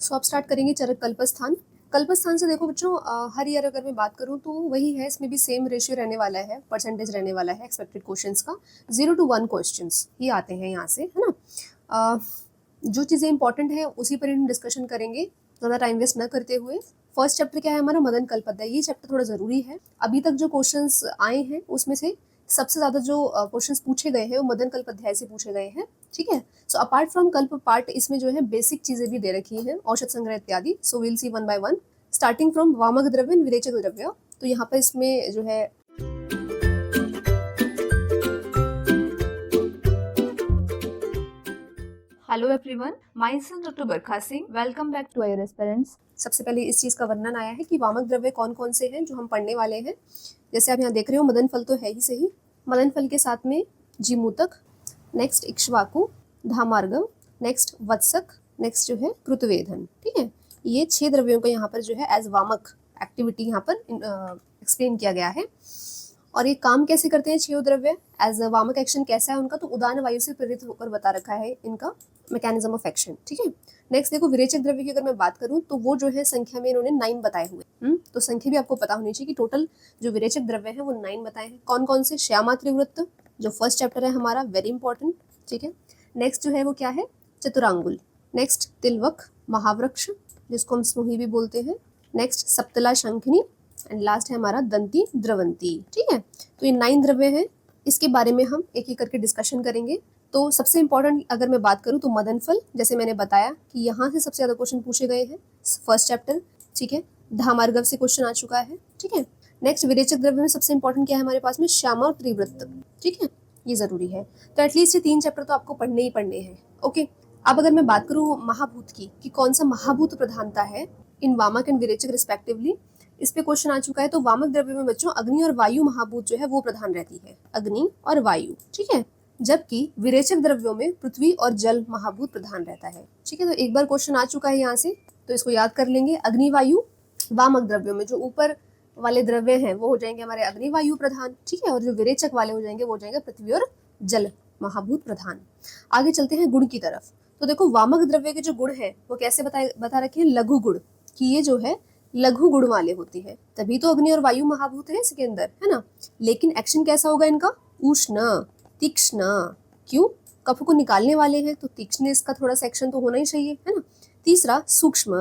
सो आप स्टार्ट करेंगे चरक कल्पस्थान। कल्पस्थान से देखो बच्चों, हर ईयर अगर मैं बात करूँ तो वही है, इसमें भी सेम रेशियो रहने वाला है, परसेंटेज रहने वाला है एक्सपेक्टेड क्वेश्चंस का। 0 to 1 क्वेश्चंस ही आते हैं यहाँ से, है ना। जो चीज़ें इंपॉर्टेंट है उसी पर हम डिस्कशन करेंगे, ज़्यादा टाइम वेस्ट ना करते हुए। फर्स्ट चैप्टर क्या है हमारा, मदन कल्पद्दा। ये चैप्टर थोड़ा ज़रूरी है। अभी तक जो क्वेश्चंस आए हैं उसमें से सबसे ज़्यादा जो क्वेश्चंस पूछे गए हैं वो मदन कल्पाध्याय से पूछे गए हैं, ठीक है। सो अपार्ट फ्रॉम कल्प पार्ट, इसमें जो है बेसिक चीज़ें भी दे रखी हैं, औषध संग्रह इत्यादि। So will see one by one, starting from वामक द्रव्य एंड विरेचक द्रव्य। तो यहाँ पर इसमें जो है hello everyone, myself doctor Barkha Singh. Welcome back to our aspirants. सबसे पहले इस चीज़ का वर्णन आया है कि वामक द्रव्य कौन कौन से हैं जो हम पढ़ने वाले हैं। जैसे आप यहाँ देख रहे हो, मदन फल तो है ही सही, मदन फल के साथ में जीमूतक, नेक्स्ट इक्ष्वाकु, धामार्गम, नेक्स्ट वत्सक, नेक्स्ट जो है कृतवेधन, ठीक है। ये 6 द्रव्यों का यहाँ पर जो है एज वामक एक्टिविटी यहाँ पर एक्सप्लेन किया गया है। और ये काम कैसे करते हैं 6 द्रव्य, एज वामक एक्शन कैसा है उनका, तो उदान वायु से प्रेरित होकर बता रखा है इनका मैकेनिज्म ऑफ एक्शन, ठीक है। नेक्स्ट देखो, विरेचक द्रव्य की अगर मैं बात करूं तो वो जो है संख्या में इन्होंने 9 बताए हुए। तो संख्या भी आपको पता होनी चाहिए कि टोटल जो विरेचक द्रव्य है वो 9 बताए हैं। कौन कौन से, श्यामा त्रिवृत्त जो फर्स्ट चैप्टर है हमारा, वेरी इंपॉर्टेंट, ठीक है। नेक्स्ट जो है वो क्या है, चतुरांगुल। नेक्स्ट तिलवक, महावृक्ष जिसको हम स्मुही भी बोलते हैं। नेक्स्ट सप्तला शंखनी, एंड लास्ट है हमारा दंती द्रवंती, ठीक है। तो ये 9 द्रव्य हैं, इसके बारे में हम एक एक करके डिस्कशन करेंगे। तो सबसे इंपॉर्टेंट अगर मैं बात करूं तो मदन फल, जैसे मैंने बताया कि यहाँ से सबसे ज़्यादा क्वेश्चन पूछे गए हैं फर्स्ट चैप्टर, ठीक है। धामार्गव से क्वेश्चन आ चुका है, ठीक है। नेक्स्ट विरेचक द्रव्य में सबसे इंपॉर्टेंट क्या है हमारे पास में, श्यामा और त्रिवृत्त, ठीक है, ये जरूरी है। तो एटलीस्ट ये 3 चैप्टर तो आपको पढ़ने ही पढ़ने हैं, ओके। अब अगर मैं बात करूँ महाभूत की, कि कौन सा महाभूत प्रधानता है इन वामक एंड विरेचक रिस्पेक्टिवली, इस पे क्वेश्चन आ चुका है। तो वामक द्रव्य में बच्चों अग्नि और वायु महाभूत जो है वो प्रधान रहती है, अग्नि और वायु, ठीक है। जबकि विरेचक द्रव्यों में पृथ्वी और जल महाभूत प्रधान रहता है, ठीक है। तो एक बार क्वेश्चन आ चुका है यहाँ से, तो इसको याद कर लेंगे। अग्नि वायु वामक द्रव्यों में जो ऊपर वाले द्रव्य हैं वो हो जाएंगे हमारे अग्नि वायु प्रधान, ठीक है। और जो विरेचक वाले हो जाएंगे वो हो जाएंगे पृथ्वी और जल महाभूत प्रधान। आगे चलते हैं गुण की तरफ। तो देखो, वामक द्रव्य के जो गुण है वो कैसे बता रखे हैं, लघु गुण, कि ये जो है लघु गुण वाले होती है, तभी तो अग्नि और वायु महाभूत है इसके अंदर, है ना। लेकिन एक्शन कैसा होगा इनका, उष्ण तीक्ष्ण। क्यों, कफ को निकालने वाले हैं तो तीक्ष्ण इसका थोड़ा सा एक्शन तो होना ही चाहिए, है ना। तीसरा सूक्ष्म,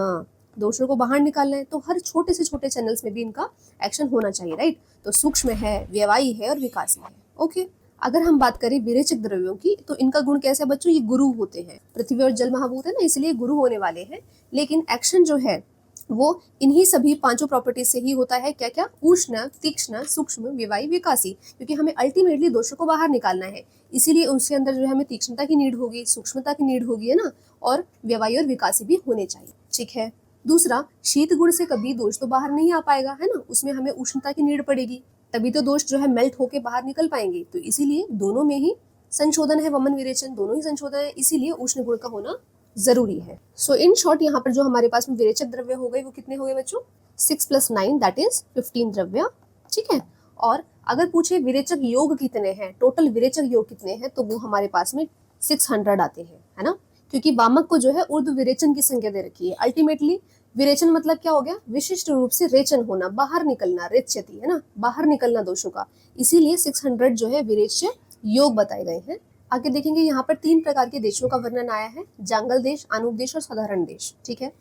दोषों को बाहर निकालना है तो हर छोटे से छोटे चैनल्स में भी इनका एक्शन होना चाहिए, राइट। तो सूक्ष्म है, व्यवायी है और विकासी है, ओके। अगर हम बात करें विरेचक द्रव्यों की, तो इनका गुण कैसा है बच्चों, ये गुरु होते हैं, पृथ्वी और जल महाभूत है ना, इसलिए गुरु होने वाले हैं। लेकिन एक्शन जो है वो इन्हीं सभी 5 प्रॉपर्टीज से ही होता है, क्या क्या, उष्ण तीक्ष्ण सूक्ष्म व्यवायी विकासी। क्योंकि हमें अल्टीमेटली दोषों को बाहर निकालना है, इसीलिए उसके अंदर जो है हमें तीक्ष्णता की नीड होगी, सूक्ष्मता की नीड होगी, है ना, और व्यवायी और विकासी भी होने चाहिए, ठीक है। दूसरा, शीत गुण से कभी दोष तो बाहर नहीं आ पाएगा, है ना, उसमें हमें उष्णता की नीड पड़ेगी, तभी तो दोष जो है मेल्ट होके बाहर निकल पाएंगे। तो इसीलिए दोनों में ही संशोधन है, वमन विरेचन दोनों ही संशोधन है, इसीलिए उष्ण गुण का होना जरूरी है। सो इन शॉर्ट यहाँ पर जो हमारे पास में विरेचक द्रव्य हो गए वो कितने हो गए बच्चों, 6 + 9 दैट इज 15 द्रव्य, ठीक है। और अगर पूछे विरेचक योग कितने हैं, टोटल विरेचक योग कितने हैं, तो वो हमारे पास में 600 आते हैं, है ना। क्योंकि वामक को जो है ऊर्ध्व विरेचन की संज्ञा दे रखी है। अल्टीमेटली विरेचन मतलब क्या हो गया, विशिष्ट रूप से रेचन होना, बाहर निकलना, रेच्यति, है ना, बाहर निकलना दोषों का, इसीलिए 600 जो है विरेच्य योग बताए गए हैं। आगे देखेंगे यहाँ पर 3 प्रकार के देशों का वर्णन आया है, जांगल देश, अनूप देश और साधारण देश, ठीक है।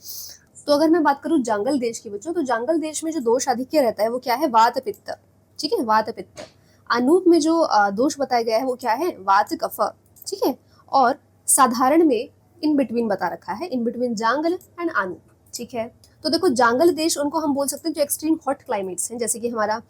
तो अगर मैं बात करूँ जांगल देश की बच्चों, तो जांगल देश में जो दोष आधिक्य रहता है वो क्या है, वात पित्त, ठीक है, वात पित्त। अनूप में जो दोष बताया गया है वो क्या है, वात कफ, ठीक है। और साधारण में इन बिटवीन बता रखा है, इन बिटवीन जांगल एंड अनूप, ठीक है। तो देखो, जांगल देश उनको हम बोल सकते हैं जो एक्सट्रीम हॉट क्लाइमेट्स हैं, जैसे कि हमारा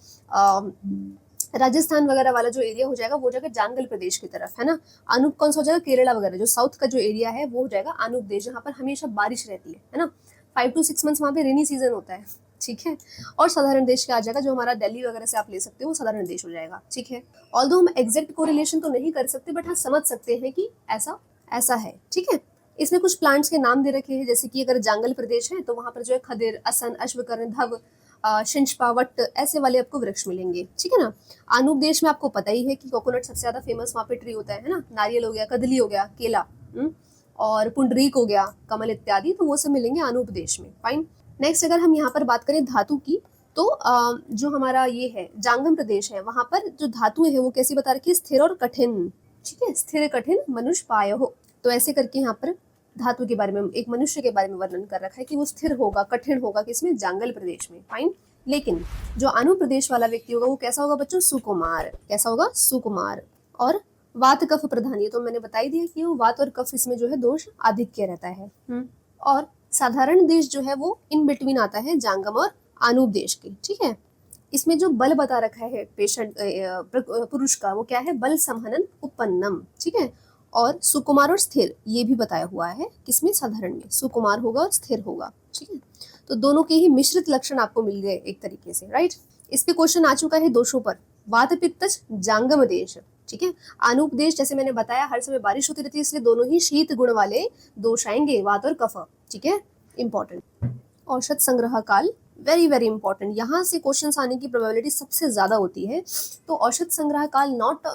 राजस्थान वगैरह वाला जो एरिया हो जाएगा वो जाएगा जांगल प्रदेश की तरफ, है ना। अनूप कौन सा हो जाएगा, केरला वगैरह जो साउथ का जो एरिया है वो हो जाएगा अनूप देश, जहाँ पर हमेशा बारिश रहती है ना। 5 to 6 मंथ्स वहाँ पे रेनी सीजन होता है, ठीक है। और साधारण देश क्या आ जाएगा, जो हमारा दिल्ली वगैरह से आप ले सकते हो वो साधारण देश हो जाएगा, ठीक है। ऑल्दो हम एग्जैक्ट कोरिलेशन तो नहीं कर सकते, बट हाँ समझ सकते हैं कि ऐसा ऐसा है, ठीक है। इसमें कुछ प्लांट्स के नाम दे रखे हैं, जैसे कि अगर जांगल प्रदेश है तो वहाँ पर जो है खदिर, असन, अश्वकर्ण, धव, शिंशपा, वट, ऐसे वाले आपको वृक्ष मिलेंगे, ठीक है ना। अनूप देश में आपको पता ही है कि कोकोनट सबसे ज्यादा फेमस वहाँ पे ट्री होता है ना, नारियल हो गया, कदली हो गया, केला, और पुंडरीक हो गया, कमल इत्यादि, तो वो सब मिलेंगे अनुपदेश में। फाइन। नेक्स्ट अगर हम यहाँ पर बात करें धातु की, तो जो हमारा ये है जांगम प्रदेश है, वहां पर जो धातुएं है वो कैसी बता रखी है, स्थिर और कठिन। ठीक है, स्थिर कठिन मनुष्य पाय हो, तो ऐसे करके यहाँ पर धातु के बारे में, एक मनुष्य के बारे में वर्णन कर रखा है कि वो स्थिर होगा, कठिन होगा, किसमें, जांगल प्रदेश में। फाइन। लेकिन जो अनु प्रदेश वाला व्यक्ति होगा वो कैसा होगा बच्चों, सुकुमार। कैसा होगा, सुकुमार। और वात कफ प्रधान, ये तो मैंने बता ही दिया कि वो वात और कफ इसमें जो है दोष आधिक्य रहता है। और साधारण देश जो है वो इन बिटवीन आता है जांगम और आनूप देश के। ठीक है, इसमें जो बल बता रखा है पेशेंट पुरुष का, वो क्या है, बल संहनन उपन्नम। ठीक है, और सुकुमार और स्थिर ये भी बताया हुआ है, किसमें, साधारण में, सुकुमार होगा और स्थिर होगा। ठीक है, तो दोनों के ही मिश्रित लक्षण आपको मिल गए एक तरीके से, राइट। इस पे क्वेश्चन आ चुका है दोषों पर, वात पित्तज जांगम देश। ठीक है, आनूप देश जैसे मैंने बताया हर समय बारिश होती रहती है, इसलिए दोनों ही शीत गुण वाले दोष आएंगे, वात और कफ। ठीक है, इंपॉर्टेंट। औषध संग्रह काल, वेरी वेरी इंपॉर्टेंट, यहाँ से क्वेश्चंस आने की प्रोबेबिलिटी सबसे ज्यादा होती है। तो औषध संग्रह काल not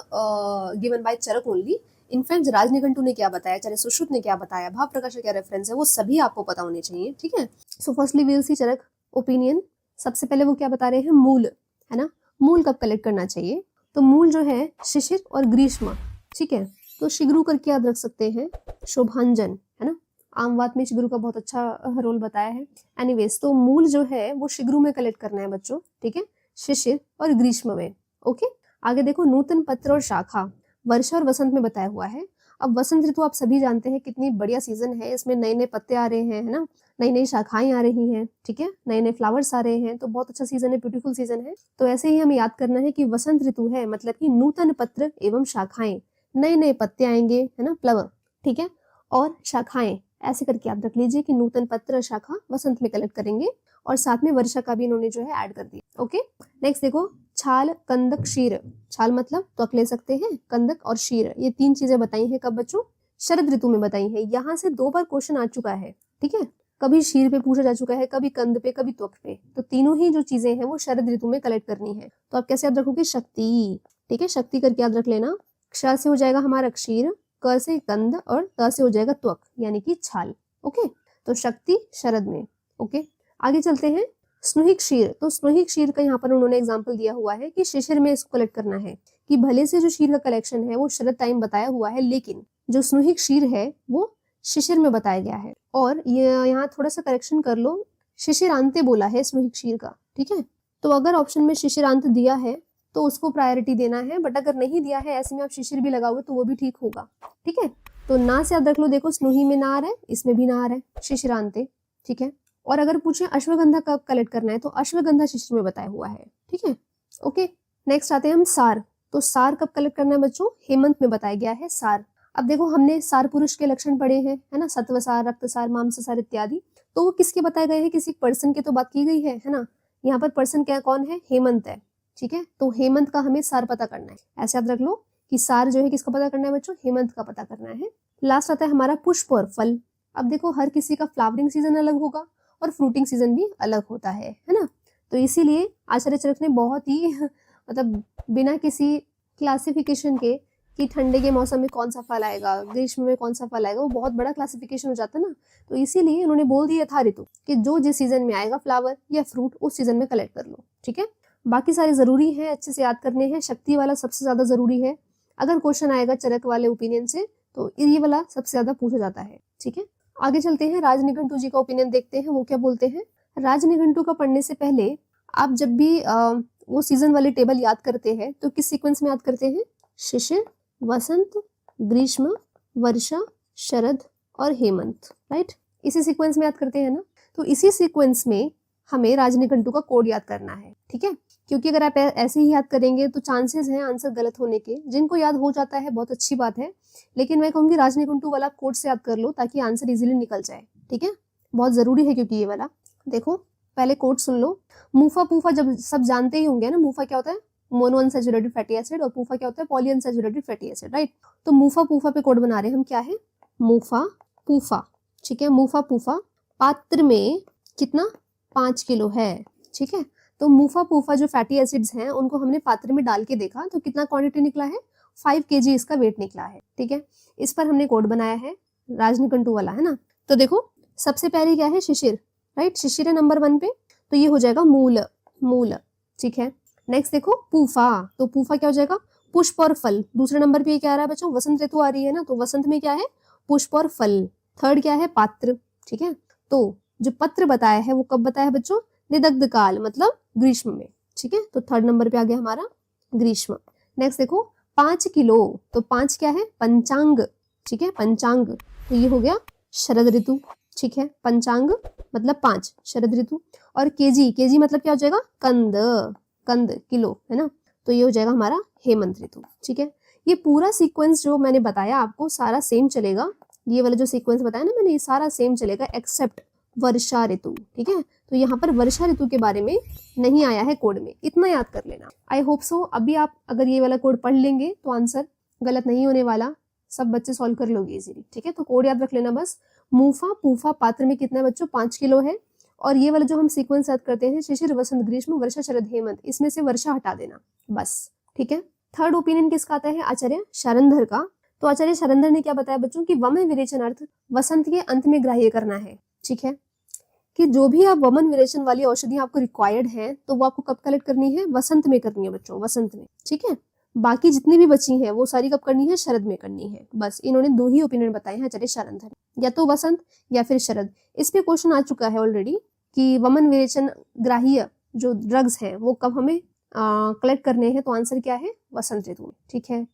given by Charak only, in fact Rajanighantu ने क्या बताया, चाहे सुश्रुत ने क्या बताया, भाव प्रकाश का क्या रेफरेंस है, वो सभी आपको पता होने चाहिए। ठीक है, so firstly we will see Charak opinion. सबसे पहले वो क्या बता रहे हैं, मूल, है ना, मूल कब कलेक्ट करना चाहिए, तो मूल जो है शिशिर और ग्रीष्म। ठीक है, तो शिग्रू करके याद रख सकते हैं, शोभांजन, है ना, आमवात में शिग्रू का बहुत अच्छा रोल बताया है। एनीवेज, तो मूल जो है वो शिग्रू में कलेक्ट करना है बच्चों। ठीक है, शिशिर और ग्रीष्म में। ओके, आगे देखो, नूतन पत्र और शाखा वर्षा और वसंत में बताया हुआ है। अब वसंत ऋतु आप सभी जानते हैं कितनी बढ़िया सीजन है, इसमें नए नए पत्ते आ रहे हैं, है ना, नई नई शाखाएं आ रही हैं। ठीक है, नए नए फ्लावर्स आ रहे हैं, तो बहुत अच्छा सीजन है, ब्यूटीफुल सीजन है। तो ऐसे ही हमें याद करना है कि वसंत ऋतु है मतलब कि नूतन पत्र एवं शाखाएं, नए नए पत्ते आएंगे, है ना, प्लव। ठीक है, और शाखाएं, ऐसे करके आप रख लीजिए कि नूतन पत्र शाखा वसंत में कलेक्ट करेंगे, और साथ में वर्षा का भी इन्होंने जो है ऐड कर दिया। ओके, नेक्स्ट देखो, छाल, कंदक, क्षीर। छाल मतलब त्वक ले सकते हैं, कंदक और क्षीर, ये तीन चीजें बताई हैं कब बच्चों, शरद ऋतु में बताई है। यहाँ से 2 बार क्वेश्चन आ चुका है। ठीक है, कभी क्षीर पे पूछा जा चुका है, कभी कंद पे, कभी त्वक पे, तो तीनों ही जो चीजें हैं वो शरद ऋतु में कलेक्ट करनी है। तो आप कैसे याद रखोगे, शक्ति। ठीक है, शक्ति करके याद रख लेना। क्ष से हो जाएगा हमारा क्षीर, क से कंद, और त से हो जाएगा त्वक यानी कि छाल। ओके, तो शक्ति शरद में। ओके, आगे चलते हैं, स्नुही क्षीर। तो स्नुही क्षीर का यहाँ पर उन्होंने एग्जांपल दिया हुआ है कि शिशिर में इसको कलेक्ट करना है, कि भले से जो क्षीर का कलेक्शन है वो शरद टाइम बताया हुआ है, लेकिन जो स्नुही क्षीर है वो शिशिर में बताया गया है। और ये यहाँ थोड़ा सा करेक्शन कर लो, शिशिरांते बोला है स्नुही क्षीर का। ठीक है, तो अगर ऑप्शन में शिशिरांत दिया है तो उसको प्रायोरिटी देना है, बट अगर नहीं दिया है ऐसे में आप शिशिर भी लगाओगे तो वो भी ठीक होगा। ठीक है, तो ना से याद रख लो, देखो स्नुही में नार है, इसमें भी नार है, शिशिरांते। ठीक है, और अगर पूछे अश्वगंधा कब कलेक्ट करना है तो अश्वगंधा शिशिर में बताया हुआ है। ठीक है, ओके, नेक्स्ट आते हैं हम सार। तो सार कब कलेक्ट करना है बच्चों, हेमंत में बताया गया है सार। अब देखो हमने सार पुरुष के लक्षण पढ़े हैं, है ना, सत्वसार, रक्तसार, मांससार इत्यादि, तो वो किसके बताए गए हैं, किसी पर्सन के तो बात की गई है ना। यहाँ पर पर्सन क्या, कौन है, हेमंत है। ठीक है, तो हेमंत का हमें सार पता करना है, ऐसे याद रख लो कि सार जो है किसका पता करना है बच्चों, हेमंत का पता करना है। लास्ट आता है हमारा पुष्प और फल। अब देखो हर किसी का फ्लावरिंग सीजन अलग होगा और फ्रूटिंग सीजन भी अलग होता है ना, तो इसीलिए आचार्य चरक ने बहुत ही मतलब बिना किसी क्लासिफिकेशन के कि ठंडे के मौसम में कौन सा फल आएगा, ग्रीष्म में कौन सा फल आएगा, वो बहुत बड़ा क्लासिफिकेशन हो जाता है ना, तो इसीलिए उन्होंने बोल दिया था ऋतु कि जो जिस सीजन में आएगा फ्लावर या फ्रूट उस सीजन में कलेक्ट कर लो। ठीक है, बाकी सारे जरूरी हैं, अच्छे से याद करने हैं, शक्ति वाला सबसे ज्यादा जरूरी है। अगर क्वेश्चन आएगा चरक वाले ओपिनियन से तो ये वाला सबसे ज्यादा पूछा जाता है। ठीक है, आगे चलते हैं, राजनिघंटु जी का ओपिनियन देखते हैं, वो क्या बोलते हैं। राजनिघंटु का पढ़ने से पहले आप जब भी वो सीजन वाली टेबल याद करते हैं तो किस सीक्वेंस में याद करते हैं, शिशिर, वसंत, ग्रीष्म, वर्षा, शरद और हेमंत, राइट, इसी सीक्वेंस में याद करते हैं ना। तो इसी सीक्वेंस में हमें राजनिघंटु का कोड याद करना है। ठीक है, क्योंकि अगर आप ऐसे ही याद करेंगे तो चांसेस हैं आंसर गलत होने के। जिनको याद हो जाता है बहुत अच्छी बात है, लेकिन मैं कहूंगी राजनिघंटु वाला कोड से याद कर लो ताकि आंसर इजीली निकल जाए। ठीक है, बहुत जरूरी है, क्योंकि ये वाला देखो पहले कोड सुन लो। मूफा पूफा जब सब जानते ही होंगे ना, मूफा क्या होता है, मोनो अनसैचुरेटेड फैटी एसिड, और पूफा क्या होता है, poly unsaturated fatty acid, right. तो मूफा पूफा पे कोड बना रहे हैं हम, क्या है, मूफा पूफा। ठीक है, मूफा पूफा पात्र में कितना, 5 किलो है। ठीक है, तो मूफा पूफा जो फैटी एसिड्स हैं उनको हमने पात्र में डाल के देखा तो कितना क्वांटिटी निकला है, 5 kg इसका वेट निकला है। ठीक है, इस पर हमने कोड बनाया है। राजनिकंटू वाला, है ना। तो देखो सबसे पहले क्या है, शिशिर, राइट, शिशिर है नंबर 1 पे, तो ये हो जाएगा मूल, मूल, ठीक है। नेक्स्ट देखो पूफा, तो पूफा क्या हो जाएगा, पुष्प और फल। दूसरे नंबर पे क्या आ रहा है बच्चों, वसंत ऋतु आ रही है ना, तो वसंत में क्या है, पुष्प और फल। थर्ड क्या है, पात्र, ठीक है। तो जो पत्र बताया है वो कब बताया है बच्चों, निदग्ध काल, मतलब ग्रीष्म में, ठीक है। तो थर्ड नंबर पे आ गया हमारा ग्रीष्म। नेक्स्ट देखो 5 किलो, तो 5 क्या है, पंचांग, ठीक है, पंचांग, तो ये हो गया शरद ऋतु, ठीक है। पंचांग मतलब 5, शरद ऋतु। और केजी, केजी मतलब क्या हो जाएगा, कंद, कंद किलो, है ना, तो ये हो जाएगा हमारा हेमंत ऋतु, ठीक है। ये पूरा सीक्वेंस जो मैंने बताया आपको सारा सेम चलेगा, ये वाला जो सीक्वेंस बताया ना मैंने, ये सारा सेम चलेगा एक्सेप्ट वर्षा ऋतु, ठीक है। तो यहाँ पर वर्षा ऋतु के बारे में नहीं आया है कोड में, इतना याद कर लेना। आई होप सो अभी आप अगर ये वाला कोड पढ़ लेंगे तो आंसर गलत नहीं होने वाला, सब बच्चे सॉल्व कर लोगे इजीली, ठीक है। तो कोड याद रख लेना बस, मूफा पूफा पात्र में कितना है बच्चों, 5 किलो है। और ये वाला जो हम सीक्वेंस याद करते हैं, शिशिर वसंत ग्रीष्म वर्षा शरद हेमंत, इसमें से वर्षा हटा देना बस, ठीक है। थर्ड ओपिनियन किसका आता है, आचार्य शरंधर का। तो आचार्य शरंधर ने क्या बताया बच्चों कि वमन विरेचनार्थ वसंत के अंत में ग्राह्य करना है, ठीक है। कि जो भी आप वमन विरेचन वाली औषधियां आपको रिक्वायर्ड है तो वो आपको कब कलेक्ट करनी है, वसंत में करनी है बच्चों, वसंत में, ठीक है। बाकी जितनी भी बची हैं वो सारी कब करनी है, शरद में करनी है। बस इन्होंने 2 ही ओपिनियन बताए हैं आचार्य शरंधर, या तो वसंत या फिर शरद। इस पे क्वेश्चन आ चुका है ऑलरेडी कि वमन विरेचन ग्राह्य जो ड्रग्स हैं वो कब हमें कलेक्ट करने हैं, तो आंसर क्या है, वसंत ऋतु में, ठीक है।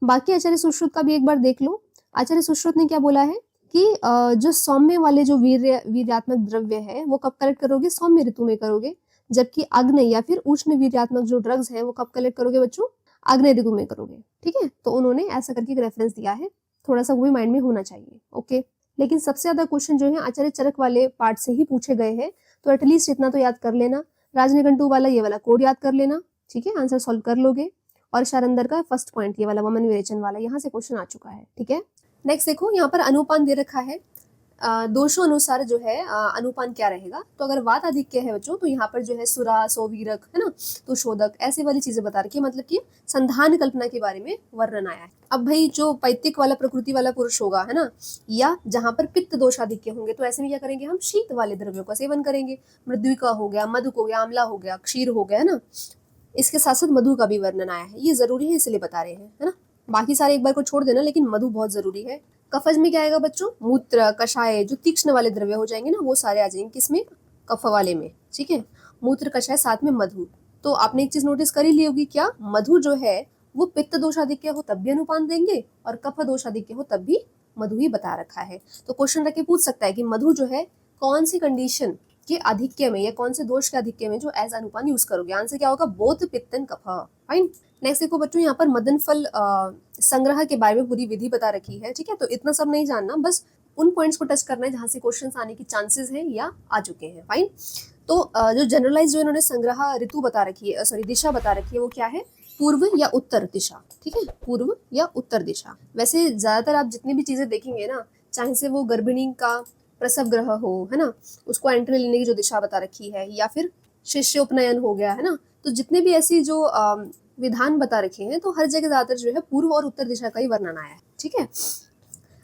बाकी आचार्य सुश्रुत का भी एक बार देख लो। आचार्य सुश्रुत ने क्या बोला है कि जो सौम्य वाले जो वीर्यात्मक द्रव्य है वो कब कलेक्ट करोगे, सौम्य ऋतु में करोगे, जबकि आग्नेय या फिर उष्ण वीर्यात्मक जो ड्रग्स हैं वो कब कलेक्ट करोगे बच्चों, आग्नेय ऋतु में करोगे, ठीक है। तो उन्होंने ऐसा करके एक रेफरेंस दिया है, थोड़ा सा वो भी माइंड में होना चाहिए, ओके। लेकिन सबसे ज्यादा क्वेश्चन जो है आचार्य चरक वाले पार्ट से ही पूछे गए हैं, तो एटलीस्ट इतना तो याद कर लेना। राजनिघंटू वाला ये वाला कोड याद कर लेना, ठीक है, आंसर सॉल्व कर लोगे। और शरंधर का फर्स्ट पॉइंट ये वाला वमन विरेचन वाला, यहाँ से क्वेश्चन आ चुका है, ठीक है। नेक्स्ट देखो यहाँ पर अनुपान दे रखा है, दोषों अनुसार जो है अनुपान क्या रहेगा। तो अगर वात आधिक्य है बच्चों तो यहाँ पर जो है सुरा सोवीरक, है ना, तो शोधक, ऐसे वाली चीजें बता रखी है, मतलब कि संधान कल्पना के बारे में वर्णन आया है। अब भाई जो पैतृक वाला प्रकृति वाला पुरुष होगा, है ना, या जहाँ पर पित्त दोष आधिक्य होंगे, तो ऐसे में क्या करेंगे, हम शीत वाले द्रव्यों का सेवन करेंगे। मृद्विका हो गया, मधुक हो गया, आंवला हो गया, क्षीर हो गया, है ना। इसके साथ साथ मधु का भी वर्णन आया है, ये जरूरी है इसलिए बता रहे हैं, है ना। बाकी सारे एक बार को छोड़ देना, लेकिन मधु बहुत जरूरी है। कफज में क्या आएगा बच्चों, मूत्र, कषाय, जो तीक्ष्ण वाले द्रव्य हो जाएंगे ना वो सारे आ जाएंगे किसमें, कफ वाले में, ठीक है। मूत्र, कषाय, साथ में मधु। तो आपने एक चीज नोटिस कर ही ली होगी, क्या, मधु जो है वो पित्त दोषाधिक्य हो तब भी अनुपान देंगे, और कफ दोषाधिक्य हो तब भी मधु ही बता रखा है। तो क्वेश्चन रख के पूछ सकता है कि मधु जो है कौन सी कंडीशन के आधिक्य में या कौन से दोष के आधिक्य में जो एज अनुपान यूज करोगे, आंसर क्या होगा, बोध पित्तन कफ, फाइन। नेक्स्ट देखो बच्चों यहाँ पर मदन फल संग्रह के बारे में पूरी विधि बता रखी है, ठीक है। तो इतना सब नहीं जानना, बस उन पॉइंट्स को टच करना है जहां से क्वेश्चंस आने की चांसेस हैं या आ चुके हैं, फाइन। तो जो जनरलाइज जो इन्होंने संग्रह ऋतु बता रखी है, सॉरी दिशा बता रखी है, वो क्या है, पूर्व या उत्तर दिशा, ठीक है, पूर्व या उत्तर दिशा। वैसे ज्यादातर आप जितनी भी चीजें देखेंगे ना, चाहे से वो गर्भिणी का प्रसव ग्रह हो, है ना, उसको एंट्री लेने की जो दिशा बता रखी है, या फिर शिष्योपनयन हो गया, है ना, तो जितने भी ऐसी जो विधान बता रखे हैं, तो हर जगह ज्यादातर जो है पूर्व और उत्तर दिशा का ही वर्णन आया है, ठीक है।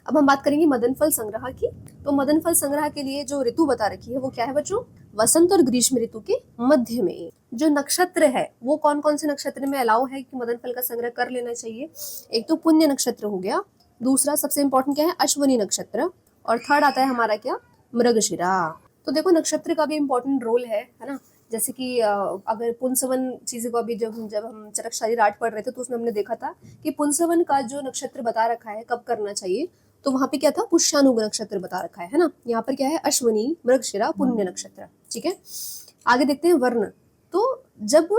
अब हम बात करेंगे मदन फल संग्रह की। तो मदन फल संग्रह के लिए जो ऋतु बता रखी है वो क्या है बच्चों, वसंत और ग्रीष्म ऋतु के मध्य में। जो नक्षत्र है वो कौन कौन से नक्षत्र में अलाउ है कि मदन फल का संग्रह कर लेना चाहिए, एक तो पुण्य नक्षत्र हो गया, दूसरा सबसे इंपॉर्टेंट क्या है, अश्वनी नक्षत्र, और थर्ड आता है हमारा क्या, मृगशिरा। तो देखो नक्षत्र का भी इम्पोर्टेंट रोल है ना। जैसे कि अगर पुंसवन चीज़ों को अभी जब हम चरकशाली राट पढ़ रहे थे तो उसमें हमने देखा था कि पुंसवन का जो नक्षत्र बता रखा है कब करना चाहिए, तो वहां पे क्या था, पुष्यानुग नक्षत्र बता रखा है ना। यहाँ पर क्या है, अश्वनी, मृगशिरा, पुण्य नक्षत्र, ठीक है। आगे देखते हैं वर्ण। तो जब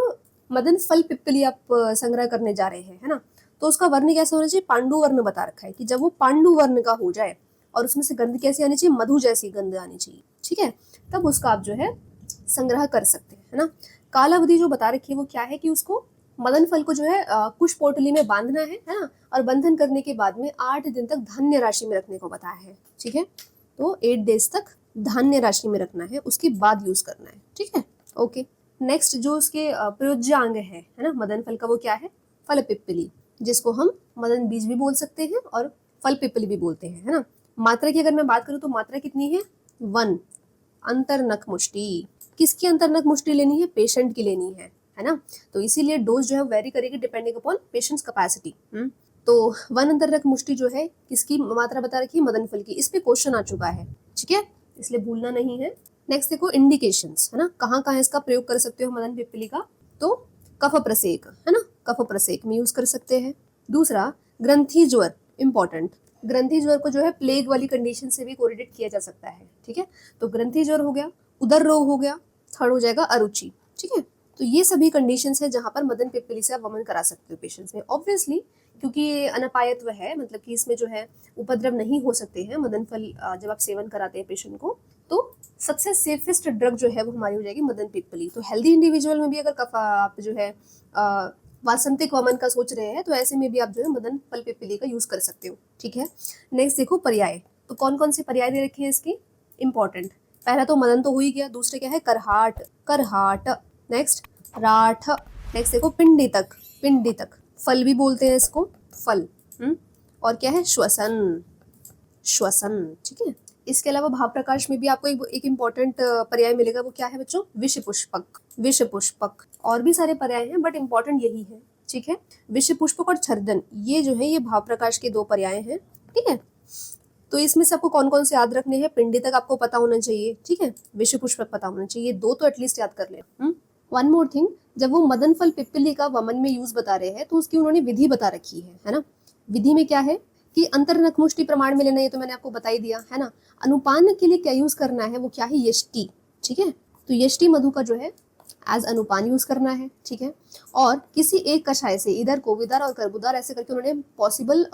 मदन फल पिप्पली आप संग्रह करने जा रहे हैं, है ना, तो उसका वर्ण कैसा होना चाहिए, पांडु वर्ण बता रखा है कि जब वो पांडु वर्ण का हो जाए और उसमें से गंध कैसी आनी चाहिए, मधु जैसी गंध आनी चाहिए, ठीक है, तब उसका आप जो है संग्रह कर सकते हैं, है ना। कालावधि जो बता रखी है वो क्या है कि उसको मदन फल को जो है कुश पोटली में बांधना है ना, और बंधन करने के बाद में 8 दिन तक धान्य राशि में रखने को बताया है, ठीक है। तो 8 डेज तक धान्य राशि में रखना है, उसके बाद यूज करना है, ठीक है, ओके। नेक्स्ट जो उसके प्रयोज्य अंग है ना मदन फल का, वो क्या है, फल पिप्पली, जिसको हम मदन बीज भी बोल सकते हैं और फल पिपली भी बोलते हैं, है ना। मात्रा की अगर मैं बात करूँ तो मात्रा कितनी है 1 अंतरनख मुष्टि। किसकी अंतरनख मुष्टि लेनी है, पेशेंट की लेनी है ना। तो इसीलिए डोज जो है वेरी करेगी डिपेंडिंग अपॉन पेशेंट्स कैपेसिटी। तो 1 अंतरनख मुष्टि जो है किसकी मात्रा बता रखी है, मदन फल की। इस पे क्वेश्चन आ चुका है, ठीक है, इसलिए भूलना नहीं है। नेक्स्ट देखो इंडिकेशंस, है ना, कहाँ कहाँ इसका प्रयोग कर सकते हो मदन पिप्पली का। तो कफ प्रसेक, है ना, कफ प्रसेक में यूज कर सकते हैं। दूसरा ग्रंथि ज्वर, इंपॉर्टेंट। ग्रंथि ज्वर को जो है प्लेग वाली कंडीशन से भी कोरिलेट किया जा सकता है, ठीक है। तो ग्रंथि ज्वर हो गया, उदर रोग हो गया, थर्ड हो जाएगा अरुचि, ठीक है। तो ये सभी कंडीशंस है जहां पर मदन पिप्पली से आप वमन करा सकते हो पेशेंट्स में। ऑब्वियसली क्योंकि ये अनपायत्व है, मतलब कि इसमें जो है उपद्रव नहीं हो सकते हैं मदन फल जब आप सेवन कराते हैं पेशेंट को, तो सबसे सेफेस्ट ड्रग जो है वो हमारी हो जाएगी मदन पिप्पली। तो हेल्दी इंडिविजुअल में भी अगर कफ आप जो है वासंतिक वमन का सोच रहे हैं तो ऐसे में भी आप जो है मदन फल पिप्पली का यूज कर सकते हो, ठीक है। नेक्स्ट देखो पर्याय, तो कौन कौन से पर्याय दे रखे हैं इसके, इंपॉर्टेंट। पहला तो मदन तो हो ही गया, दूसरे क्या है करहाट, करहाट। नेक्स्ट राठ। नेक्स्ट देखो पिंडितक, पिंडितक, फल भी बोलते हैं इसको, फल। और क्या है श्वसन, श्वसन, ठीक है। इसके अलावा भाव प्रकाश में भी आपको एक इम्पॉर्टेंट पर्याय मिलेगा, वो क्या है बच्चों, विष पुष्पक, विष पुष्पक। और भी सारे पर्याय हैं बट इम्पॉर्टेंट यही है, ठीक है। विष पुष्पक और छर्दन, ये जो है ये भाव प्रकाश के 2 पर्याय हैं, ठीक है। तो इसमें से आपको कौन कौन से याद रखने हैं, पिंडितक आपको पता होना चाहिए, ठीक है, विष पुष्पक पता होना चाहिए, 2 तो एटलीस्ट याद कर लें। वन मोर थिंग, जब वो मदन फल पिप्पली का वमन में यूज बता रहे हैं तो उसकी उन्होंने विधि बता रखी है ना। विधि में क्या है कि अंतरनख मुष्टि प्रमाण में लेना, ये तो मैंने आपको बता ही दिया, है ना। अनुपान के लिए क्या यूज करना है, वो क्या है, यष्टि, ठीक है। तो यष्टि मधु का जो है एज अनुपान यूज करना है, ठीक है। और किसी एक कषाय से, इधर कोविदार और कर्बुदार ऐसे करके उन्होंने पॉसिबल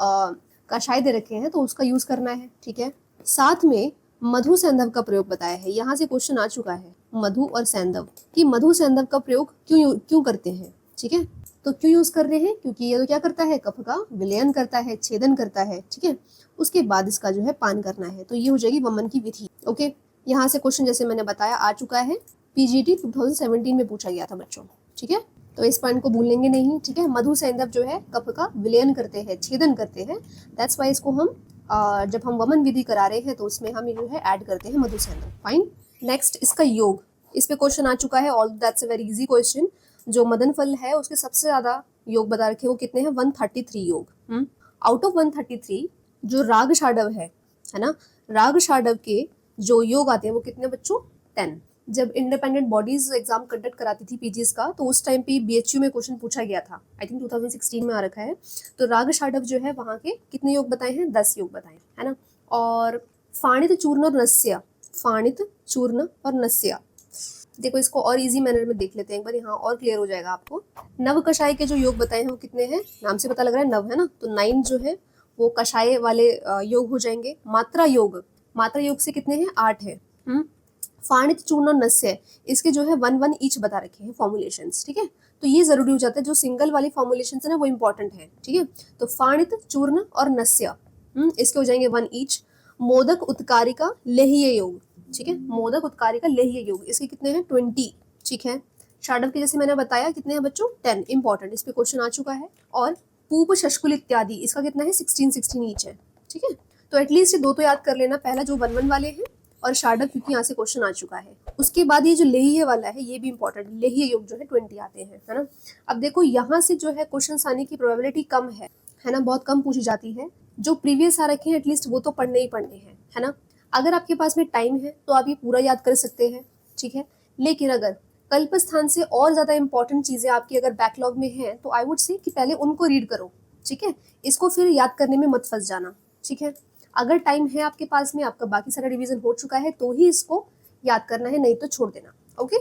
कषाय दे रखे हैं, तो उसका यूज करना है, ठीक है। साथ में मधु सैंधव का प्रयोग बताया है, यहाँ से क्वेश्चन आ चुका है, मधु और सैंधव, कि मधु सैंधव का प्रयोग क्यों करते हैं, ठीक है। तो क्यों यूज कर रहे हैं, क्योंकि ये तो क्या करता है, कफ का विलयन करता है, छेदन करता है, ठीक है। उसके बाद इसका जो है पान करना है, तो ये हो जाएगी वमन की विधि, ओके। यहाँ से क्वेश्चन जैसे मैंने बताया आ चुका है, पीजीटी 2017 में पूछा गया था बच्चों, ठीक है। तो इस पॉइंट को भूलेंगे नहीं, ठीक है। मधु सैंधव जो है कफ का विलयन करते हैं, छेदन करते हैं, दैट्स वाई इसको हम जब हम वमन विधि करा रहे हैं तो उसमें हम जो है ऐड करते हैं मधु सैंधव, फाइन। नेक्स्ट इसका योग, इस पे क्वेश्चन आ चुका है, all that's a very easy question. जो मदन फल है उसके सबसे ज्यादा योग बता रखे, वो कितने हैं, 133 योग। आउट ऑफ 133 जो राग शाडव है ना, राग शाडव के जो योग आते हैं वो कितने बच्चों, 10। जब इंडिपेंडेंट बॉडीज एग्जाम कंडक्ट कराती थी पीजीज का, तो उस टाइम पे बीएचयू में क्वेश्चन पूछा गया था, आई थिंक 2016 में आ रखा है। तो राग शाडव जो है वहाँ के कितने योग बताए हैं, 10 योग बताए, है ना। और फाणित चूर्ण और नस्य, फाणित चूर्ण और नस्य, देखो इसको और इजी मैनर में देख लेते हैं एक बार, यहाँ और क्लियर हो जाएगा आपको। नव कषाय के जो योग बताए हैं वो कितने हैं, नाम से पता लग रहा है नव, है ना। तो 9 जो है वो कषाय वाले योग हो जाएंगे। मात्रा योग, मात्रा योग से कितने हैं, 8 है। फाणित चूर्ण और नस्य, इसके जो है 1-1 ईच बता रखे हैं फॉर्मुलेशंस, ठीक है। तो ये जरूरी हो जाता है, जो सिंगल वाली फॉर्मुलेशंस है ना वो इंपॉर्टेंट है, ठीक है। तो फाणित चूर्ण और नस्य, इसके हो जाएंगे 1 ईच। मोदक उत्कारिका लेह्य योग, ठीक है, मोदक उत्कारिका लेह्य योग, इसके कितने हैं, 20, ठीक है। शाडव के जैसे मैंने बताया कितने हैं बच्चों, 10, इंपॉर्टेंट, इस पे क्वेश्चन आ चुका है। और पूप शशकुल इत्यादि, इसका कितना है, 16 ईच है, ठीक है। तो एटलीस्ट ये 2 तो याद कर लेना, पहला जो 1-1 वाले हैं और शाडव, क्योंकि यहाँ से क्वेश्चन आ चुका है। उसके बाद ये जो लेह्य वाला है ये भी इंपॉर्टेंट, लेह्य योग जो है 20 आते हैं, है ना। अब देखो यहाँ से जो है क्वेश्चन आने की प्रोबेबिलिटी कम है ना, बहुत कम पूछी जाती है। जो प्रीवियस आ रखे हैं एटलीस्ट वो तो पढ़ने ही पढ़ने हैं, है ना। अगर आपके पास में टाइम है तो आप ये पूरा याद कर सकते हैं, ठीक है। लेकिन अगर कल्प स्थान से और ज्यादा इंपॉर्टेंट चीजें आपकी अगर बैकलॉग में हैं तो आई वुड से कि पहले उनको रीड करो, ठीक है। इसको फिर याद करने में मत फंस जाना, ठीक है। अगर टाइम है आपके पास में, आपका बाकी सारा रिवीजन हो चुका है तो ही इसको याद करना है, नहीं तो छोड़ देना, ओके।